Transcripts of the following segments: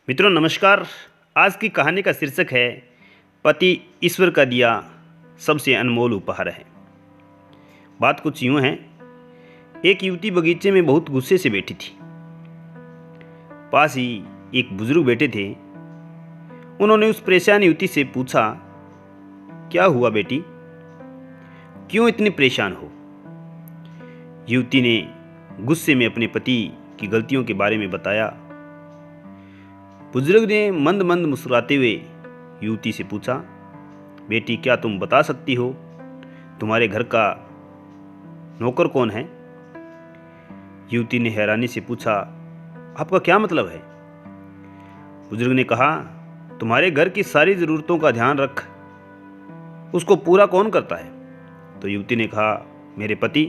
मित्रों नमस्कार। आज की कहानी का शीर्षक है पति ईश्वर का दिया सबसे अनमोल उपहार है। बात कुछ यूँ है, एक युवती बगीचे में बहुत गुस्से से बैठी थी। पास ही एक बुजुर्ग बैठे थे। उन्होंने उस परेशान युवती से पूछा, क्या हुआ बेटी, क्यों इतनी परेशान हो? युवती ने गुस्से में अपने पति की गलतियों के बारे में बताया। बुजुर्ग ने मंद मंद मुस्कुराते हुए युवती से पूछा, बेटी क्या तुम बता सकती हो तुम्हारे घर का नौकर कौन है? युवती ने हैरानी से पूछा, आपका क्या मतलब है? बुजुर्ग ने कहा, तुम्हारे घर की सारी ज़रूरतों का ध्यान रख उसको पूरा कौन करता है? तो युवती ने कहा, मेरे पति।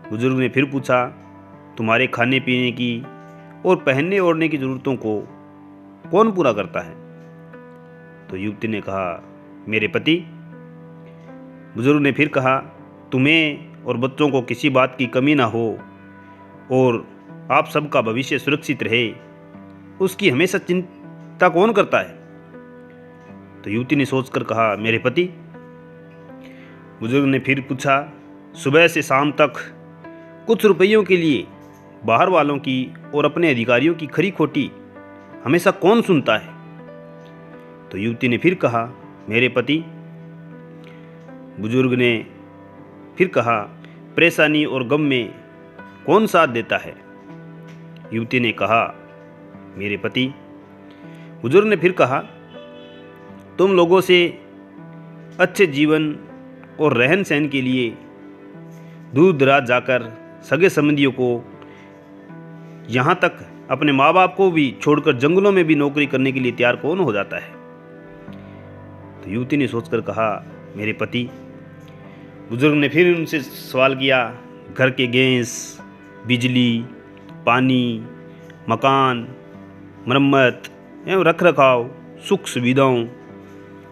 बुजुर्ग ने फिर पूछा, तुम्हारे खाने पीने की और पहनने ओढ़ने की ज़रूरतों को कौन पूरा करता है? तो युवती ने कहा, मेरे पति। बुजुर्ग ने फिर कहा, तुम्हें और बच्चों को किसी बात की कमी ना हो और आप सबका भविष्य सुरक्षित रहे, उसकी हमेशा चिंता कौन करता है? तो युवती ने सोचकर कहा, मेरे पति। बुजुर्ग ने फिर पूछा, सुबह से शाम तक कुछ रुपयों के लिए बाहर वालों की और अपने अधिकारियों की खरी खोटी हमेशा कौन सुनता है? तो युवती ने फिर कहा, मेरे पति। बुजुर्ग ने फिर कहा, परेशानी और गम में कौन साथ देता है? युवती ने कहा, मेरे पति। बुजुर्ग ने फिर कहा, तुम लोगों से अच्छे जीवन और रहन सहन के लिए दूर दराज जाकर सगे संबंधियों को, यहाँ तक अपने माँ बाप को भी छोड़कर जंगलों में भी नौकरी करने के लिए तैयार कौन हो जाता है? तो युवती ने सोचकर कहा, मेरे पति। बुजुर्ग ने फिर उनसे सवाल किया, घर के गैस, बिजली, पानी, मकान, मरम्मत एवं रख रखाव, सुख सुविधाओं,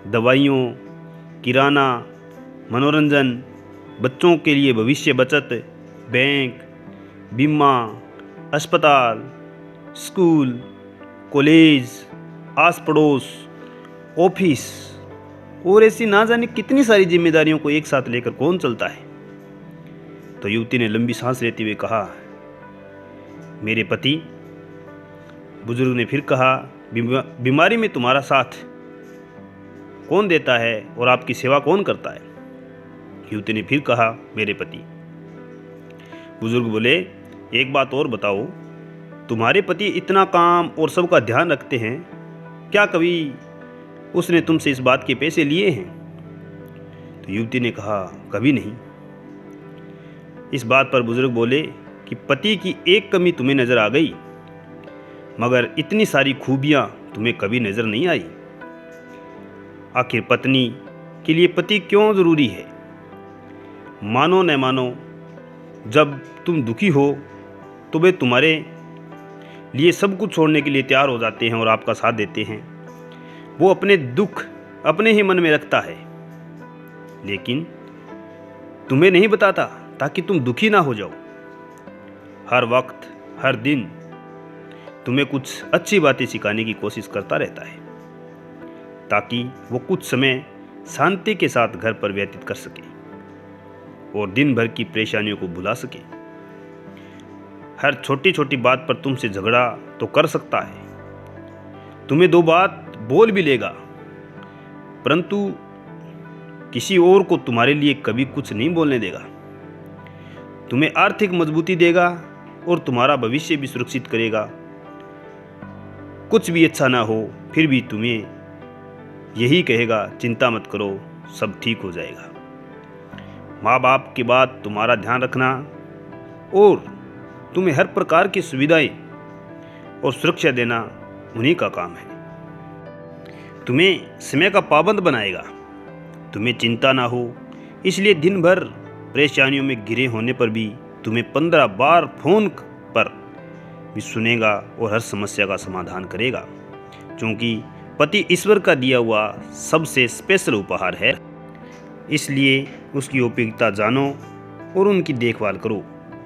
दवाइयों, किराना, मनोरंजन, बच्चों के लिए भविष्य बचत, बैंक, बीमा, अस्पताल, स्कूल, कॉलेज, आस पड़ोस, ऑफिस और ऐसी ना जाने कितनी सारी जिम्मेदारियों को एक साथ लेकर कौन चलता है? तो युवती ने लंबी सांस लेते हुए कहा, मेरे पति। बुजुर्ग ने फिर कहा, बीमारी में तुम्हारा साथ कौन देता है और आपकी सेवा कौन करता है? युवती ने फिर कहा, मेरे पति। बुजुर्ग बोले, एक बात और बताओ, तुम्हारे पति इतना काम और सबका ध्यान रखते हैं, क्या कभी उसने तुमसे इस बात के पैसे लिए हैं? तो युवती ने कहा, कभी नहीं। इस बात पर बुजुर्ग बोले कि पति की एक कमी तुम्हें नजर आ गई, मगर इतनी सारी खूबियां तुम्हें कभी नजर नहीं आई। आखिर पत्नी के लिए पति क्यों जरूरी है? मानो न मानो, जब तुम दुखी हो तो वे तुम्हारे लिए सब कुछ छोड़ने के लिए तैयार हो जाते हैं और आपका साथ देते हैं। वो अपने दुख अपने ही मन में रखता है, लेकिन तुम्हें नहीं बताता ताकि तुम दुखी ना हो जाओ। हर वक्त हर दिन तुम्हें कुछ अच्छी बातें सिखाने की कोशिश करता रहता है, ताकि वो कुछ समय शांति के साथ घर पर व्यतीत कर सके और दिन भर की परेशानियों को भुला सके। हर छोटी छोटी बात पर तुमसे झगड़ा तो कर सकता है, तुम्हें दो बात बोल भी लेगा, परंतु किसी और को तुम्हारे लिए कभी कुछ नहीं बोलने देगा। तुम्हें आर्थिक मजबूती देगा और तुम्हारा भविष्य भी सुरक्षित करेगा। कुछ भी अच्छा ना हो फिर भी तुम्हें यही कहेगा, चिंता मत करो, सब ठीक हो जाएगा। माँ बाप के बाद तुम्हारा ध्यान रखना और तुम्हें हर प्रकार की सुविधाएं और सुरक्षा देना उन्हीं का काम है। तुम्हें समय का पाबंद बनाएगा, तुम्हें चिंता ना हो, इसलिए दिन भर परेशानियों में घिरे होने पर भी तुम्हें 15 बार फोन पर भी सुनेगा और हर समस्या का समाधान करेगा, क्योंकि पति ईश्वर का दिया हुआ सबसे स्पेशल उपहार है। इसलिए उसकी उपयोगिता जानो और उनकी देखभाल करो।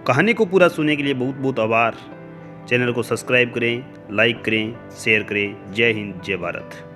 कहानी को पूरा सुनने के लिए बहुत बहुत आभार। चैनल को सब्सक्राइब करें, लाइक करें, शेयर करें। जय हिंद, जय भारत।